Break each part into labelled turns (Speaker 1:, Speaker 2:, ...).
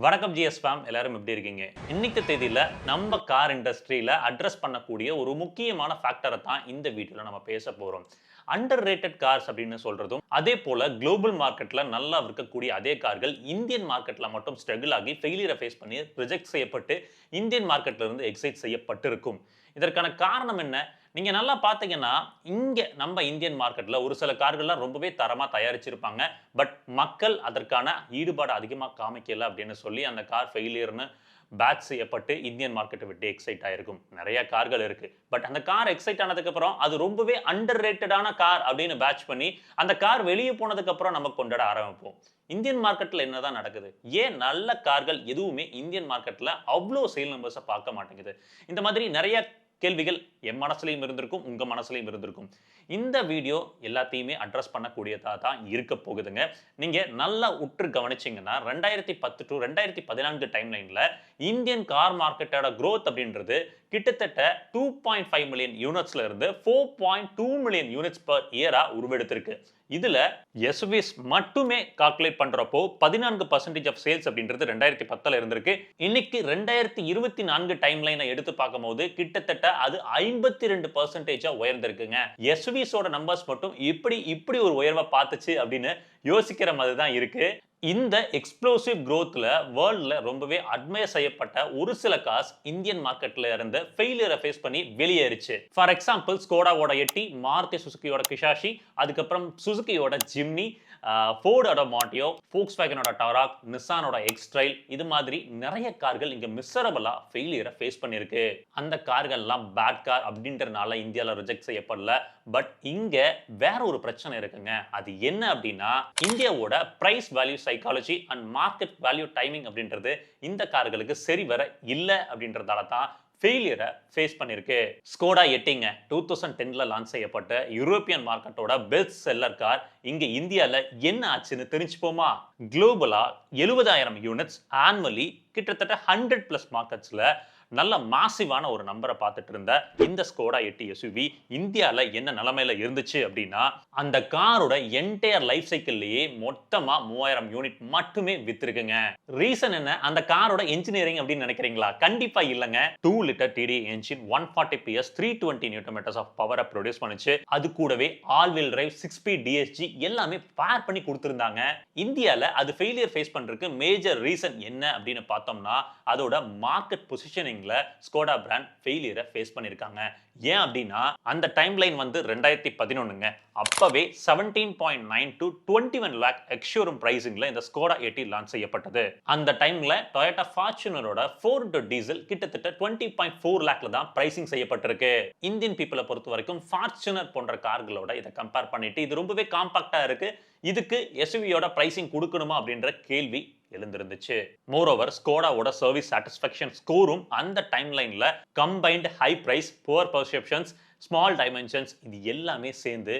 Speaker 1: வணக்கம் GS fame, எல்லாரும் எப்படி இருக்கீங்க? இன்னைக்கு தேதியில நம்ம கார் இண்டஸ்ட்ரியில அட்ரஸ் பண்ணக்கூடிய ஒரு முக்கியமான ஃபேக்டரை தான் இந்த வீடியோல நம்ம பேச போறோம். அண்டர் ரேட்டட் கார்ஸ் அப்படின்னு சொல்றதும், அதே போல குளோபல் மார்க்கெட்ல நல்லா விற்கக்கூடிய அதே கார்கள் இந்தியன் மார்க்கெட்ல மட்டும் ஸ்ட்ரகிள் ஆகி ஃபெயிலியரை ஃபேஸ் பண்ணி ரிஜெக்ட் செய்யப்பட்டு இந்தியன் மார்க்கெட்ல இருந்து எக்ஸைட் செய்யப்பட்டிருக்கும். இதற்கான காரணம் என்ன? நீங்க நல்லா பார்த்தீங்கன்னா, இங்க நம்ம இந்தியன் மார்க்கெட்ல ஒரு சில கார்கள்லாம் ரொம்பவே தரமா தயாரிச்சிருப்பாங்க. பட் மக்கள் அதற்கான ஈடுபாடு அதிகமா காமிக்கல அப்படின்னு சொல்லி அந்த கார் ஃபெயிலியர்ன்னு பேட்ச் செய்யப்பட்டு இந்தியன் மார்க்கெட்ட விட்டு எக்ஸைட் ஆயிருக்கும். நெறைய கார்கள் இருக்கு. பட் அந்த கார் எக்ஸைட் ஆனதுக்கு அப்புறம் அது ரொம்பவே அண்டர் ரேட்டடான கார் அப்படின்னு பேட்ச் பண்ணி அந்த கார் வெளிய போனதுக்கு அப்புறம் நம்ம கொண்டாட ஆரம்பிப்போம். இந்தியன் மார்க்கெட்ல என்னதான் நடக்குது? ஏன் நல்ல கார்கள் எதுவுமே இந்தியன் மார்க்கெட்ல அவ்ளோ சேல் நம்பர்ஸ பார்க்க மாட்டேங்குது? இந்த மாதிரி நெறைய கேள்விகள் என் மனசுலயும் இருந்திருக்கும், உங்க மனசுலயும் இருந்திருக்கும். இந்த வீடியோ எல்லாத்தையுமே அட்ரஸ் பண்ணக்கூடியதா தான் இருக்க போகுதுங்க. நீங்க நல்லா உற்று கவனிச்சீங்கன்னா 2010 டூ 2014 டைம்லைன்ல இந்தியன் கார் மார்க்கெட்டோட குரோத் அப்படின்றது கிட்டத்தட்ட 2.5 மில்லியன் யூனிட்ஸ்ல இருந்து 4.2 மில்லியன் யூனிட்ஸ் பெர் இயரா உருவெடுத்திருக்கு. இதுல எஸ்யூவிஸ் மட்டுமே கால்குலேட் பண்றப்போ 14% ஆஃப் சேல்ஸ் அப்படின்றது 2010ல இருந்திருக்கு. இன்னைக்கு 2024 டைம்லைனை எடுத்து பார்க்கும்போது கிட்டத்தட்ட அது 52% உயர்ந்திருக்குங்க. எஸ்யூவிஸோட நம்பர்ஸ் மட்டும் இப்படி ஒரு உயர்வை பார்த்துச்சு அப்படின்னு யோசிக்கிற மாதிரி தான் இருக்கு. இந்த எக்ஸ்ப்ளோசிவ் குரோத்ல வேர்ல்ட்ல ரொம்பவே அட்மையர் செய்யப்பட்ட ஒரு சில கார்ஸ் இந்தியன் மார்க்கெட்ல இருந்து ஃபெயிலியரை ஃபேஸ் பண்ணி வெளியேறிச்சு. ஃபார் எக்ஸாம்பிள் ஸ்கோடாவோட எட்டி, மாருதி சுசுகியோட கிஷாஷி, அதுக்கப்புறம் சுசுகியோட ஜிம்னி, ஃபோர்டோட மாண்டியோ, ஃபோக்ஸ்வேகனோட டாராக், நிசானோட எக்ஸ்ட்ரைல், இது மாதிரி நிறைய கார்கள் இங்க மிசரபிளா ஃபெயிலியரை ஃபேஸ் பண்ணிருக்கு. அந்த கார்கள்லாம் பேட் கார் அப்படின்றனால இந்தியால ரிஜெக்ட் செய்யப்படல. பட் இங்க வேற ஒரு பிரச்சனை இருக்குங்க. அது என்ன அப்படின்னா, இந்தியாவோட price value psychology and market value timing அப்படின்றது இந்த கார்களுக்கு சரி வர இல்ல அப்படின்றதால தான் ஃபெயிலியரை ஃபேஸ் பண்ணிருக்கு. ஸ்கோடா எட்டிங்க 2010ல லான்ச் செய்யப்பட்ட யூரோப்பியன் மார்க்கெட்டோட பெஸ்ட் செல்லர் கார் இங்க இந்தியால என்ன ஆச்சுன்னு தெரிஞ்சுப்போமா? குளோபலா 70,000 யூனிட்ஸ் ஆனுவலி கிட்டத்தட்ட 100+ மார்க்கெட்ஸ்ல நல்ல மாசிவான ஒரு நம்பரை பார்த்துட்டு இருந்த இந்த ஸ்கோடா எட்டி எஸ்யூவி இந்தியால என்ன நிலைமையில இருந்துச்சு அப்படின்னா, அந்த காரோட என்டையர் லைஃப் சைக்கிள்லயே மொத்தமா 3000 யூனிட் மட்டுமே வித்திருக்குங்க. ரீசன் என்ன? அந்த காரோட இன்ஜினியரிங் அப்படின்னு நினைக்கிறீங்களா? கண்டிப்பா இல்லங்க. 2 litre TD engine 140 PS 320 newton metres of பவரை ப்ரொடியூஸ் பண்ணுச்சு. அது கூடவே all wheel drive 6 speed DSG எல்லாமே பேர் பண்ணி கொடுத்திருந்தாங்க. இந்தியால அது ஃபெயிலியர் ஃபேஸ் பண்றதுக்கு மேஜர் ரீசன் என்ன அப்படின்னு பார்த்தோம்னா, அதோட மார்க்கெட் பொசிஷனிங்ல ஸ்கோடா பிராண்ட் ஃபெயிலியரை ஃபேஸ் பண்ணிருக்காங்க. ஏன் அப்படின்னா, அந்த டைம்லைன் வந்து 2011ங்க. அப்பவே 17.9 to 21 lakh எக்ஸ்-ஷோரூம் பிரைசிங்ல இந்த ஸ்கோடா எட்டி லான்ச் செய்யப்பட்டது. அந்த டைம்ல டொயோட்டா ஃபார்ச்சுனரோட 4 டீசல் கிட்டத்தட்ட 20.4 lakhல தான் பிரைசிங் செய்யப்பட்டிருக்கு. இந்தியன் பீப்பிளை பொறுத்த வரைக்கும் ஃபார்ச்சுனர் போன்ற கார்களோட இதை கம்பேர் பண்ணிட்டு இது ரொம்பவே காம்பாக்டா இருக்கு. இதுக்கு எஸ்யூவியோட பிரைசிங் கொடுக்கணுமா அப்படின்ற கேள்வி எழுந்திருந்துச்சு. மோரோவர் ஸ்கோடாவோட சர்வீஸ் சாட்டிஸ்ஃபேக்ஷன் ஸ்கோரும் அந்த டைம்லைன்ல combined high price, poor perceptions, small dimensions இது எல்லாமே சேர்ந்து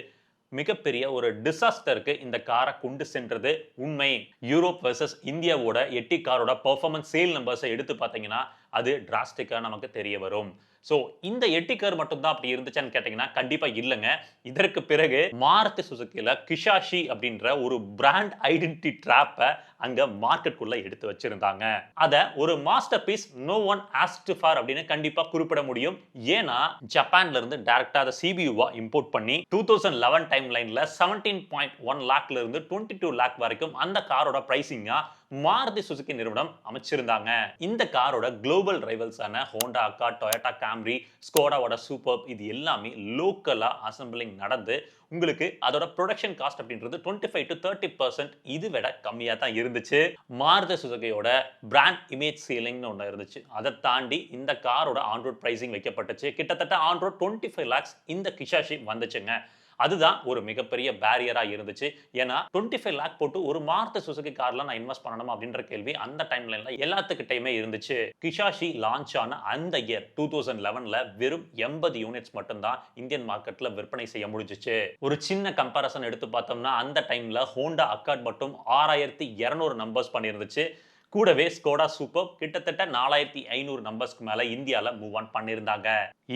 Speaker 1: மிகப்பெரிய ஒரு டிசாஸ்டருக்கு இந்த காரை கொண்டு சென்றது உண்மை. யூரோப் வெர்சஸ் இந்தியாவோட எட்டி காரோட பெர்ஃபார்மன்ஸ் சேல் நம்பர்ஸை எடுத்து பார்த்தீங்கன்னா அது டிராஸ்டிக்கா நமக்கு தெரிய வரும். சோ இந்த எட்டி கார் மட்டும் தான் அப்படி இருந்துச்சான்னு கேட்டீங்கன்னா கண்டிப்பா இல்லங்க. இதற்கு பிறகு மாருதி சுசுகில கிஷாஷி அப்படின்ற ஒரு பிராண்ட் ஐடென்டிட்டி ட்ராப்பை அங்க மார்க்கெட்டுக்குள்ள எடுத்து வச்சிருந்தாங்க. அத ஒரு masterpiece no one asked for அப்படின்னு கண்டிப்பா குறிப்பிட முடியும். ஏன்னா ஜப்பான்ல இருந்து டைரக்டா அத சிபியூவா இம்போர்ட் பண்ணி 2011 டைம்லைன்ல 17.1 லாக்ல இருந்து 22 லாக் வரைக்கும் அந்த காரோட பிரைசிங்கா மாருதி சுசுகி நிறுவனம் அமைச்சிருந்தாங்க. இந்த காரோட குளோபல் ரைவல்ஸான ஹோண்டா அக்கார்ட், டொயோட்டா காம்ரி, ஸ்கோடாவோட சூப்பர்ப் இது எல்லாமே லோக்கலா அசெம்பிளிங் நடந்து உங்களுக்கு அதோட ப்ரொடக்ஷன் காஸ்ட் அப்படின்றது 25 to 30% இது விட கம்மியா தான் இருந்துச்சு. மாருதி சுசுகியோட பிராண்ட் இமேஜ் சீலிங்னு ஒன்று இருந்துச்சு. அதை தாண்டி இந்த காரோட ஆன் ரோட் பிரைசிங் வைக்கப்பட்டுச்சு. கிட்டத்தட்ட ஆன் ரோட் 25 lakhs இந்த கிஷாஷி வந்துச்சுங்க. அதுதான் ஒரு மிகப்பெரிய பேரியரா இருந்துச்சு. ஏன்னா 25 லாக் போட்டு ஒரு மாருதி சுசுகி கார்ல நான் இன்வெஸ்ட் பண்ணணுமா அப்படின்ற கேள்வி அந்த டைம்லைன்ல எல்லாத்துக்கிட்டையுமே இருந்துச்சு. கிஷாஷி லான்ச் ஆன அந்த இயர் 2011ல வெறும் 80 யூனிட்ஸ் மட்டும் தான் இந்தியன் மார்க்கெட்ல விற்பனை செய்ய முடிஞ்சிச்சு. ஒரு சின்ன கம்பேரிசன் எடுத்து பார்த்தோம்னா அந்த டைம்ல ஹோண்டா அக்கார்ட் மட்டும் 6200 நம்பர்ஸ் பண்ணியிருந்துச்சு. கூடவே ஸ்கோடா சூப்பர் கிட்டத்தட்ட 4500 நம்பர்ஸ்க்கு மேல இந்தியால மூவ் ஆன் பண்ணியிருந்தாங்க.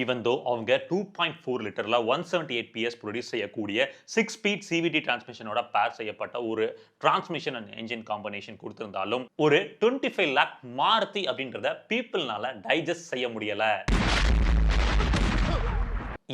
Speaker 1: ஈவன் தோ அவங்க 2.4 லிட்டர்ல 178 PS ப்ரொடியூஸ் செய்யக்கூடிய 6 ஸ்பீட் CVT டிரான்ஸ்மிஷனோட பேர் செய்யப்பட்ட ஒரு டிரான்ஸ்மிஷன் அண்ட் என்ஜின் காம்பினேஷன் கொடுத்திருந்தாலும் ஒரு 25 லேக் மாருதி அப்படின்றத பீப்புள்னால டைஜஸ்ட் செய்ய முடியல.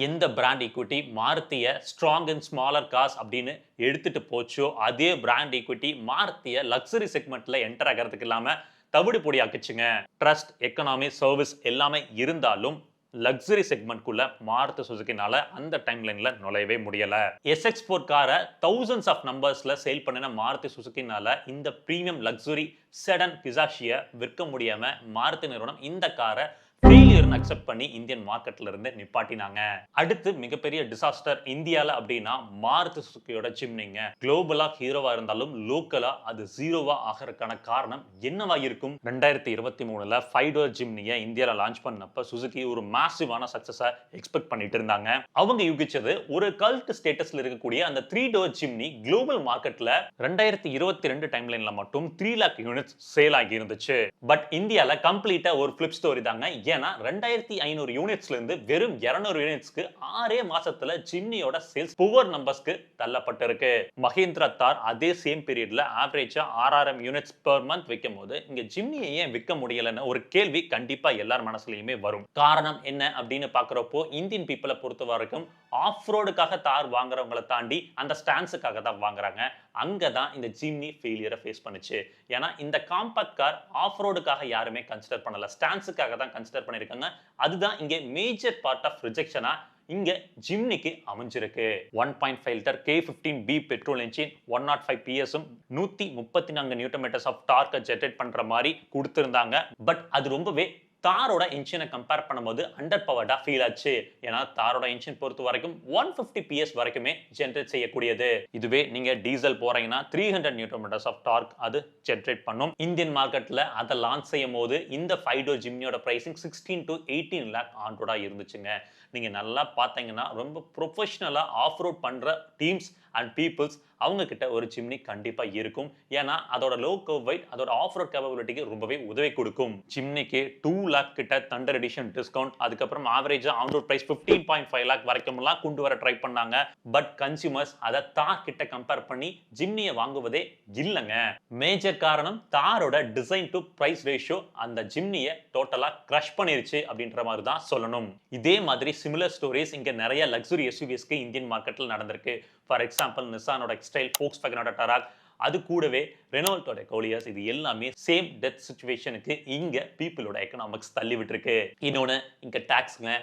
Speaker 1: எந்த பிராண்ட் ஈக்விட்டி மாருதிய ஸ்ட்ராங் அண்ட் ஸ்மாலர் கார்ஸ் அப்படின்னு எடுத்துட்டு போச்சோ அதே பிராண்ட் ஈக்விட்டி மாருதிய லக்ஸரி செக்மெண்ட்ல என்டர் ஆகிறதுக்கு இல்லாம தவிடு பொடி ஆக்குச்சுங்க. ட்ரஸ்ட், எக்கனாமி, சர்வீஸ் எல்லாமே இருந்தாலும் லக்ஸரி செக்மெண்ட்குள்ள மாருதி சுசுகினால அந்த டைம்லைன்ல நுழையவே முடியல. SX4 காரை தௌசண்ட்ஸ் ஆஃப் நம்பர்ஸ்ல சேல் பண்ணின மாருதி சுசுகினால இந்த பிரீமியம் லக்ஸரி செடன் கிசாஷிய விற்க முடியாம மாருதி நிறுவனம் இந்த காரை ஃபெயிலியர்னு அக்செப்ட் பண்ணி இந்தியன் மார்க்கெட்ல இருந்து நிப்பாட்டினாங்க. அடுத்து மிகப்பெரிய டிசாஸ்டர் இந்தியால அப்படின்னா மாருதி சுசுகியோட ஜிம்னிங்க. குளோபலா ஹீரோவா இருந்தாலும் லோக்கலா அது ஜீரோவா ஆகிறதுக்கான காரணம் என்னவா இருக்கும்? 2023ல 5 டோர் ஜிம்னியை இந்தியால லான்ச் பண்ணப்ப சுசுகி ஒரு மாசிவான சக்சஸை எக்ஸ்பெக்ட் பண்ணிட்டு இருந்தாங்க. அவங்க யூகிச்சது ஒரு கல்ட் ஸ்டேட்டஸ்ல இருக்கக்கூடிய அந்த 3 டோர் ஜிம்னி குளோபல் மார்க்கெட்ல 2022 டைம்லைன்ல மட்டும் 3 லேக் யூனிட்ஸ் சேல் ஆகி இருந்துச்சு. பட் இந்தியால கம்ப்ளீட்டா ஒரு ஃபிளிப் ஸ்டோரி தாங்க. ஏன்னா 2500 யூனிட்ஸ்ல இருந்து வெறும் 200 யூனிட்ஸ்க்கு 6 மாசத்துல ஜிம்னியோட சேல்ஸ் புவர் நம்பர்ஸ்க்கு தள்ளப்பட்டிருக்கு. மஹிந்திரா தார் அதே சேம் பீரியட்ல ஆவரேஜா 6000 யூனிட்ஸ் பெர் மந்த் விற்கும் போது இங்க ஜிம்னியை ஏன் விற்க முடியலன்னு ஒரு கேள்வி கண்டிப்பா எல்லார் மனசுலயுமே வரும். காரணம் என்ன அப்படின்னு பாக்குறப்போ இந்தியன் பீப்புளை பொறுத்த வரைக்கும் ஆஃப் ரோடுக்காக தார் வாங்குறவங்களை தாண்டி அந்த ஸ்டாண்ட்ஸுக்காக தான் வாங்குறாங்க. அங்கதான் இந்த ஜிம்னி ஃபெயிலியரை ஃபேஸ் பண்ணுச்சு. ஏன்னா இந்த காம்பாக்ட் கார் ஆஃப் ரோடுக்காக யாருமே கன்சிடர் பண்ணல, ஸ்டாண்ட்ஸுக்காக தான் கன்சிடர் பண்ணிருக்காங்க. அதுதான் இங்க மேஜர் பார்ட் ஆஃப் ரிஜெக்ஷனா இங்க ஜிம்னிக்கு அமைஞ்சிருக்கு. 1.5 litre K15B petrol engine 105 PS 134 newton metres of torque generate பண்ற மாதிரி கொடுத்திருந்தாங்க. பட் அது ரொம்பவே தாரோட இன்ஜினை கம்பேர் பண்ணும்போது அண்டர் பவர்டா ஃபீல் ஆச்சு. ஏன்னா தாரோட இன்ஜின் பொறுத்த வரைக்கும் 150 PS வரைக்குமே ஜெனரேட் செய்யக்கூடியது. இதுவே நீங்க டீசல் போறீங்கன்னா 300 நியூட்டன் மீட்டர்ஸ் ஆஃப் டார்க் அது ஜெனரேட் பண்ணும். இந்தியன் மார்க்கெட்ல அதை லான்ச் செய்யும் போது இந்த 5 டோர் ஜிம்னியோட பிரைசிங் 16 to 18 லேக் ஆன் ரோடா இருந்துச்சுங்க. நீங்க நல்லா பாத்தீங்கன்னா ரொம்ப ப்ரொஃபஷனலா ஆஃப் ரோட் பண்ற டீம்ஸ் அண்ட் பீப்புள்ஸ் அவங்க கிட்ட ஒரு ஜிம்னி கண்டிப்பா இருக்கும். ஏன்னா அதோட லோ கர்வ் வெயிட் அதோட ஆஃப் ரோட் கேப்பபிலிட்டிக்கு ரொம்பவே உதவி கொடுக்கும். ஜிம்னிக்கு 2 லேக் கிட்ட தண்டர் எடிஷன் டிஸ்கவுண்ட், அதுக்கப்புறம் ஆவரேஜா ஆன் ரோட் பிரைஸ் 15.5 லேக் வரைக்கும்லாம் கொண்டு வர ட்ரை பண்ணாங்க. பட் கன்சியூமர்ஸ் அதை தார் கிட்ட கம்பேர் பண்ணி ஜிம்னியை வாங்குவதே இல்லைங்க. மேஜர் காரணம் தாரோட டிசைன் டு பிரைஸ் ரேஷியோ அந்த ஜிம்னியை டோட்டலா கிரஷ் பண்ணிருச்சு அப்படின்ற மாதிரி தான் சொல்லணும். இதே மாதிரி சிமிலர் ஸ்டோரிஸ் இங்க நிறைய லக்ஸரி எஸ்யூவிஸ்க்கு இந்தியன் மார்க்கெட்ல நடந்திருக்கு. ஃபார் எக்ஸாம்பிள் நிசானோட எக்ஸ்டைல், ஃபோக்ஸ்வேகனோட டராக், அது கூடவே ரெனால்ட்டோட கோலியஸ், இது எல்லாமே சேம் டெத் சிச்சுவேஷனுக்கு இங்க பீப்புளோட எக்கனாமிக்ஸ் தள்ளி விட்டுருக்கு. இன்னொன்னு இங்க டாக்ஸ்ங்க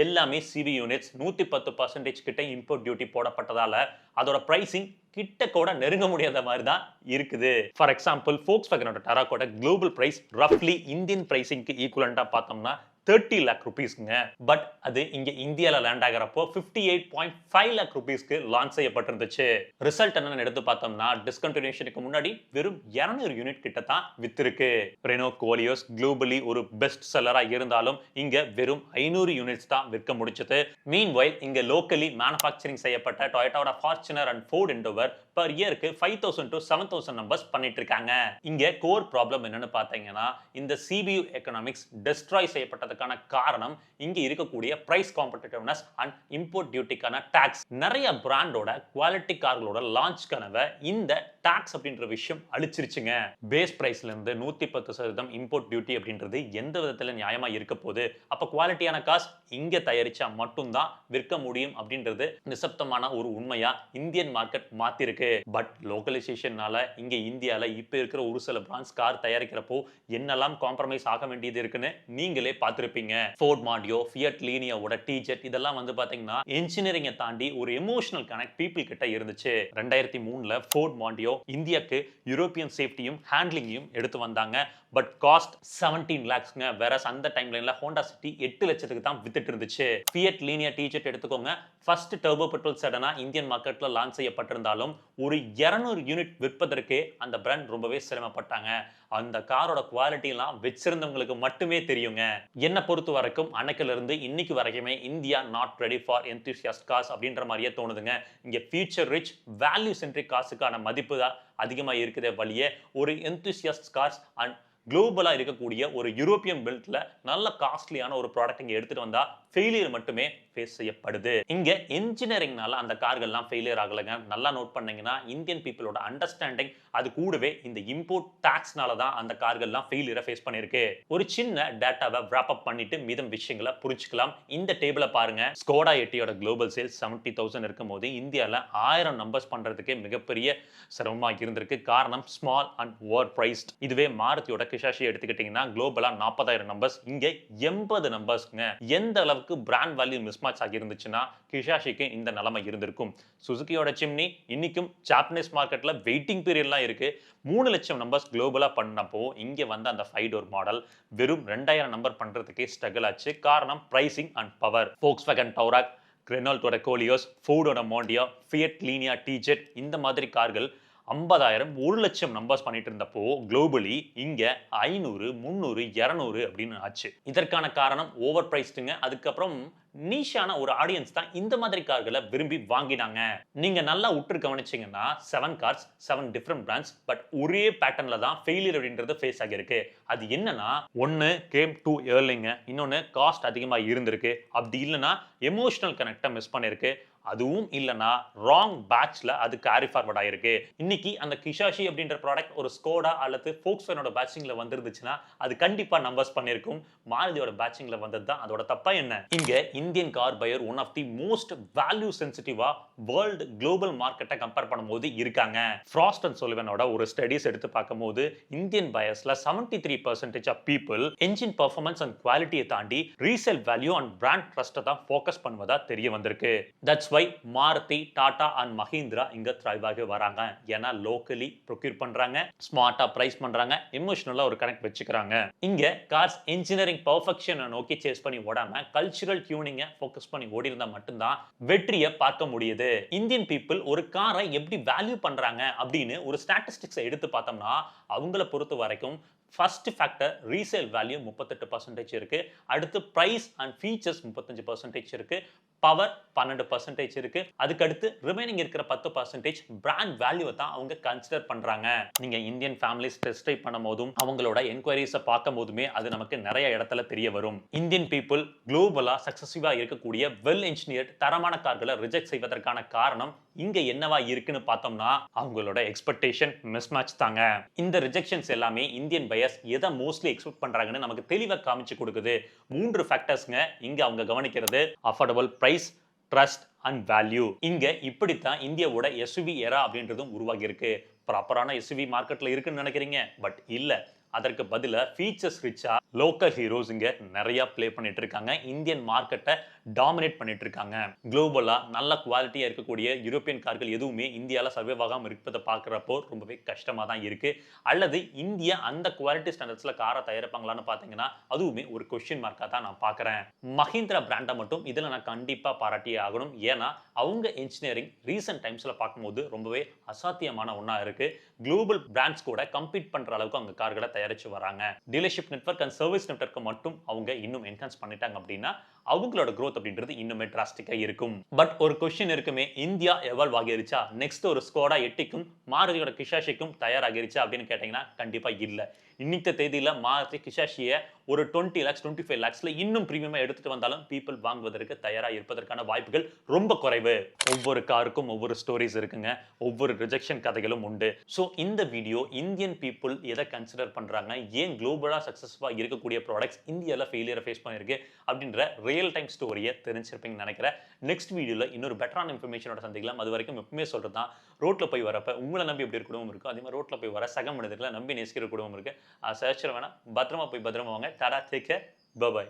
Speaker 1: எல்லாமே சிவி யூனிட்ஸ் 110% கிட்ட இம்போர்ட் டியூட்டி போடப்பட்டதால அதோட பிரைசிங் கிட்ட கூட நெருங்க முடியாத மாதிரி தான் இருக்குது. ஃபார் எக்ஸாம்பிள் ஃபோக்ஸ்வேகனோட டராக்கோட குளோபல் பிரைஸ் ரஃப்லி இந்தியன் பிரைசிங்க்கு ஈக்குவலண்டா பார்த்தோம்னா 30 லேக் ருபீஸ்ங்க. பட் அது இங்க இந்தியால லேண்ட் ஆகிறப்போ 58.5 லேக் ருபீஸ்க்கு லான்ச் செய்யப்பட்டிருந்துச்சு. ரிசல்ட் என்னன்னு எடுத்து பார்த்தோம்னா டிஸ்கண்டினியூஷனுக்கு முன்னாடி வெறும் 200 யூனிட் கிட்ட தான் வித்திருக்கு. ரெனோ கோலியோஸ் குளோபலி ஒரு பெஸ்ட் செல்லரா இருந்தாலும் இங்க வெறும் 500 யூனிட்ஸ் தான் விற்க முடிச்சது. மீன்வைல் இங்க லோக்கலி மேனுஃபேக்சரிங் செய்யப்பட்ட டொயோட்டாவோட Fortuner and Ford Endeavour per இயருக்கு 5000 to 7000 நம்பர்ஸ் பண்ணிட்டு இருக்காங்க. இங்க கோர் ப்ராப்ளம் என்னன்னு பார்த்தீங்கன்னா இந்த CBU எக்கனாமிக்ஸ் டெஸ்ட்ராய் செய்யப்பட்டதுக்கான காரணம் இங்க இருக்கக்கூடிய பிரைஸ் காம்படிட்டிவ்னஸ் அண்ட் இம்போர்ட் டியூட்டிக்கான டாக்ஸ். நிறைய பிராண்டோட குவாலிட்டி கார்களோட லான்ச் கனவை இந்த டாக்ஸ் அப்படின்ற விஷயம் அழிச்சிருச்சுங்க. பேஸ் பிரைஸ்ல இருந்து 110% இம்போர்ட் டியூட்டி அப்படின்றது எந்த விதத்துல நியாயமா இருக்க போகுது? அப்ப குவாலிட்டியான காஸ் இங்க தயாரிச்சா மட்டும்தான் விற்க முடியும் அப்படின்றது நிசப்தமான ஒரு உண்மையா இந்தியன் மார்க்கெட் மாத்திருக்கு. பட் லோக்கலைசேஷனால இங்க இந்தியால இப்ப இருக்கிற ஒரு சில பிராண்ட்ஸ் கார் தயாரிக்கிறப்போ என்னெல்லாம் காம்ப்ரமைஸ் ஆக வேண்டியது இருக்குன்னு நீங்களே பார்த்திருப்பீங்க. ஃபோர்ட் மாண்டியோ, ஃபியட் லீனியோட டீஜெட் இதெல்லாம் வந்து பாத்தீங்கன்னா இன்ஜினியரிங்கை தாண்டி ஒரு எமோஷனல் கனெக்ட் பீப்புள் கிட்ட இருந்துச்சு. 2003ல ஃபோர்ட் மாண்டியோ இந்தியாக்கு யூரோப்பியன் சேஃப்டியும் ஹேண்ட்லிங்கையும் எடுத்து வந்தாங்க. But cost 17 lakhsங்க. வேற அந்த டைம்லைன்ல ஹோண்டா சிட்டி 8 லட்சத்துக்கு தான் வித்துட்டு இருந்துச்சு. ஃபியட் லீனியா டீஜெட் எடுத்துக்கோங்க. ஃபர்ஸ்ட் டர்போ பெட்ரோல் செடனா இந்தியன் மார்க்கெட்ல லான்ச் செய்யப்பட்டிருந்தாலும் ஒரு 200 யூனிட் விற்பதற்கே அந்த பிராண்ட் ரொம்பவே சிரமப்பட்டாங்க. அந்த காரோட குவாலிட்டி எல்லாம் வச்சிருந்தவங்களுக்கு மட்டுமே தெரியுங்க. என்ன பொறுத்த வரைக்கும் அன்னைக்குல இருந்து இன்னைக்கு வரைக்குமே India not ready for enthusiast cars அப்படின்ற மாதிரியே தோணுதுங்க. இங்க ஃபியூச்சர் ரிச் வேல்யூ சென்ட்ரிக் கார்ஸுக்கான மதிப்பு தான் அதிகமா இருக்குதே வழியே ஒரு என்தூசியாஸ்ட் கார்ஸ் அண்ட் குளோபலா இருக்கக்கூடிய ஒரு யூரோப்பியன் பெல்ட்ல நல்ல காஸ்ட்லியான ஒரு ப்ராடக்ட் இங்க எடுத்துட்டு வந்தா ஃபெயிலியர் மட்டுமே ஃபேஸ் செய்யப்படுது. இங்க என்ஜினியரிங்னால அந்த கார்கள்லாம் ஃபெயிலியர் ஆகலங்க. நல்லா நோட் பண்ணீங்கன்னா இந்தியன் பீப்பிளோட அண்டர்ஸ்டாண்டிங் அது கூடவே இந்த இம்போர்ட் டாக்ஸ்னால தான் அந்த கார்கள்லாம் ஃபெயிலியரை ஃபேஸ் பண்ணிருக்கு. ஒரு சின்ன டேட்டாவை wrap up பண்ணிட்டு மீதம் விஷயங்களை புரிஞ்சுக்கலாம். இந்த டேபிளை பாருங்க. ஸ்கோடா எட்டியோட குளோபல் சேல்ஸ் 70,000 இருக்கும்போது இந்தியாவில் 1000 நம்பர்ஸ் பண்றதுக்கே மிகப்பெரிய சிரமமா இருந்திருக்கு. காரணம் ஸ்மால் அண்ட் ஓவர் பிரைஸ்ட். இதுவே மாருதியோட கிஷாஷி எடுத்துக்கிட்டீங்கன்னா குளோபலா 40,000 நம்பர்ஸ், இங்க 80 நம்பர்ஸ்ங்க. எந்த அளவுக்கு பிராண்ட் வேல்யூ மிஸ்மேட்ச் ஆகி இருந்துச்சுன்னா கிஷாஷிக்கு இந்த நிலைமை இருந்திருக்கும். சுசுகியோட சிம்னி இன்னைக்கும் ஜாப்பனீஸ் மார்க்கெட்ல வெயிட்டிங் பீரியட்லாம் இருக்கு. 3 லட்சம் நம்பர்ஸ் குளோபலா பண்ணப்போ இங்க வந்த அந்த 5 டோர் மாடல் வெறும் 2000 நம்பர் பண்றதுக்கே ஸ்ட்ரகிள் ஆச்சு. காரணம் pricing and power. Volkswagen Touareg, ரெனால்ட்டோட கோலியோஸ், ஃபோர்டோட மோண்டியா, ஃபியட் லீனியா டிஜெட் இந்த மாதிரி கார்கள் 50,000 1 லட்சம் நம்பர்ஸ் பண்ணிட்டு இருந்தப்போ குளோபலி இங்க 500 300 200 அப்படின்னு ஆச்சு. இதற்கான காரணம் ஓவர் பிரைஸ்டுங்க. அதுக்கப்புறம் நீஷான ஒரு ஆடியன்ஸ் தான் இந்த மாதிரி கார்களை விரும்பி வாங்கினாங்க. நீங்க நல்லா உற்று கவனிச்சீங்கன்னா 7 கார்ஸ் 7 டிஃபரண்ட் பிராண்ட்ஸ் பட் ஒரே பேட்டர்ன்ல தான் ஃபெயிலியர் அப்படின்றது ஃபேஸ் ஆகிருக்கு. அது என்னன்னா ஒன்னு கேம் டூ ஏர்லிங்க, இன்னொன்னு காஸ்ட் அதிகமா இருந்திருக்கு, அப்படி இல்லைன்னா எமோஷனல் கனெக்டை மிஸ் பண்ணிருக்கு, அதுவும் இல்லனா ராங் பேட்ச்ல அது கேரி ஃபார்வர்ட் ஆயிருக்கு. இன்னைக்கு அந்த கிஷாஷி அப்படின்ற ப்ராடக்ட் ஒரு ஸ்கோடா அல்லது Volkswagenோட பேட்சிங்ல வந்திருந்துச்சுன்னா அது கண்டிப்பா நம்பர்ஸ் பண்ணிருக்கும். மாருதியோட பேட்சிங்ல வந்தது தான் அதோட தப்பா என்ன? இங்க Indian car buyer one of the most value சென்சிட்டிவா வேர்ல்ட் குளோபல் மார்க்கெட்டை கம்பேர் பண்ணும்போது இருக்காங்க. ஃப்ராஸ்ட் அண்ட் சுலிவனோட ஒரு ஸ்டடிஸ் எடுத்து பார்க்கும்போது இந்தியன் பயர்ஸ்ல 73% of people engine performance and குவாலிட்டியை தாண்டி ரீசேல் வேல்யூ அண்ட் பிராண்ட் ட்ரஸ்ட்டை தான் ஃபோக்கஸ் பண்ணுவதா தெரிய வந்திருக்கு. That's why Maruti, Tata and Mahindra இங்க த்ரைவ் ஆகி வராங்க. ஏன்னா லோக்கலி ப்ரொக்யூர் பண்றாங்க, ஸ்மார்ட்டா பிரைஸ் பண்றாங்க, எமோஷனலா ஒரு கனெக்ட் வச்சுக்கிறாங்க. இங்க கார்ஸ் இன்ஜினியரிங் பெர்ஃபெக்ஷனை நோக்கி சேஸ் பண்ணி ஓடாம கல்ச்சுரல் டியூனிங்கை ஃபோக்கஸ் பண்ணி ஓடி இருந்தா மட்டும்தான் வெற்றியை பார்க்க முடியுது. இந்தியன் பீப்புள் ஒரு காரை எப்படி வேல்யூ பண்றாங்க அப்படின்னு ஒரு ஸ்டாட்டிஸ்டிக்ஸை எடுத்து பார்த்தோம்னா அவங்கள பொறுத்த வரைக்கும் ஃபர்ஸ்ட் ஃபேக்டர் ரீசேல் வேல்யூ 38% இருக்கு. அடுத்து பிரைஸ் அண்ட் ஃபீச்சர்ஸ் 35% இருக்கு. பவர் 12% இருக்கு. அதுக்கு அடுத்து ரிமைனிங் இருக்கிற 10% பிராண்ட் வேல்யூவை தான் அவங்க கன்சிடர் பண்றாங்க. நீங்க இந்தியன் ஃபேமிலிஸ் டெஸ்ட் ட்ரைவ் பண்ணும்போதும் அவங்களோட என்கொயரிஸை பார்க்கும் போதுமே அது நமக்கு நிறைய இடத்துல தெரிய வரும். இந்தியன் பீப்புள் குளோபலா சக்சஸிவா இருக்கக்கூடிய வெல் இன்ஜினியர்ட் தரமான கார்களை ரிஜெக்ட் செய்வதற்கான காரணம் இங்க என்னவா இருக்குன்னு பார்த்தோம்னா அவங்களோட எக்ஸ்பெக்டேஷன் மிஸ்மேட்ச் தாங்க. இந்த ரிஜெக்ஷன்ஸ் எல்லாமே இந்தியன் பயர்ஸ் எதை மோஸ்ட்லி எக்ஸ்பெக்ட் பண்றாங்கன்னு நமக்கு தெளிவா காமிச்சு கொடுக்குது. 3 ஃபேக்டர்ஸ்ங்க இங்க அவங்க கவனிக்கிறது. Affordable price, trust and value. இங்க இப்படித்தான் இந்தியாவோட எஸ்யூவி எரா அப்படின்றதும் உருவாகி இருக்கு. ப்ராப்பரான எஸ்யூவி மார்க்கெட்ல இருக்குன்னு நினைக்கிறீங்க, பட் இல்ல. அதற்கு பதிலா ஃபீச்சர்ஸ் ரிச்சா லோக்கல் ஹீரோஸ் இங்க நிறைய ப்ளே பண்ணிட்டு இருக்காங்க. இந்தியன் மார்க்கெட்டை டாமினேட் பண்ணிட்டு இருக்காங்க. குளோபலா நல்ல குவாலிட்டியா இருக்கக்கூடிய யூரோப்பியன் கார்கள் எதுவுமே இந்தியாவில் சர்வைவ் ஆகாம இருப்பதை பார்க்குறப்போ ரொம்பவே கஷ்டமா தான் இருக்கு. அல்லது இந்தியா அந்த குவாலிட்டி ஸ்டாண்டர்ட்ஸ்ல காரை தயாரிப்பாங்களான்னு பார்த்தீங்கன்னா அதுவுமே ஒரு கொஸ்டின் மார்க்கா தான் நான் பார்க்குறேன். மஹிந்திரா பிராண்டை மட்டும் இதில் நான் கண்டிப்பா பாராட்டியே ஆகணும். ஏன்னா அவங்க இன்ஜினியரிங் ரீசென்ட் டைம்ஸ்ல பார்க்கும்போது ரொம்பவே அசாத்தியமான ஒன்றா இருக்கு. குளோபல் பிராண்ட்ஸ் கூட கம்பீட் பண்ற அளவுக்கு அவங்க கார்களை தயாரிச்சு வராங்க. டீலர்ஷிப் நெட்வொர்க் அண்ட் சர்வீஸ் நெட்வொர்க்கை மட்டும் அவங்க இன்னும் என்ஹான்ஸ் பண்ணிட்டாங்க அப்படின்னா அவங்களோட growth அப்படின்றது இன்னுமே டிராஸ்டிக்கா இருக்கும். பட் ஒரு क्वेश्चन இருக்குமே, இந்தியா எவால்வ் ஆகிருச்சா? நெக்ஸ்ட் ஒரு ஸ்கோடா எட்டிக்கும் மாருதியோட கிஷாஷிக்கும் தயாராகிருச்சா அப்படின்னு கேட்டீங்கன்னா கண்டிப்பா இல்ல. இன்னைக்கு தேதியில மாருதி கிஷாஷியை ஒரு 20 lakhs 25 lakhsல இன்னும் பிரீமியமா எடுத்துட்டு வந்தாலும் பீப்பிள் வாங்குவதற்கு தயாரா இருப்பதற்கான வாய்ப்புகள் ரொம்ப குறைவு. ஒவ்வொரு காருக்கும் ஒவ்வொரு ஸ்டோரிஸ் இருக்குங்க, ஒவ்வொரு ரிஜெக்ஷன் கதைகளும் உண்டு. ஸோ இந்த வீடியோ இந்தியன் பீப்புள் எதை கன்சிடர் பண்றாங்க, ஏன் குளோபலா சக்சஸ்ஃபுல்லா இருக்கக்கூடிய ப்ராடக்ட்ஸ் இந்தியாவில் ஃபெயிலியரை ஃபேஸ் பண்ணிருக்கு அப்படின்ற ரியல் டைம் ஸ்டோரியை தெரிஞ்சிருப்பீங்கன்னு நினைக்கிறேன். நெக்ஸ்ட் வீடியோல இன்னொரு பெட்டரான இன்ஃபர்மேஷனோட சந்திக்கலாம். அது வரைக்கும் எப்பவுமே சொல்றது தான், ரோட்ல போய் வரப்ப உங்களை நம்பி எப்படி ஒரு குடும்பம் இருக்கும், அதே மாதிரி ரோட்ல போய் வர சக மனிதர்களை நம்பி நேசிக்கிற குடும்பம் இருக்கு. சர்ச்சர் வேணா, பத்திரமா போய் பத்திரமா வாங்க. Tata, take care, bye by.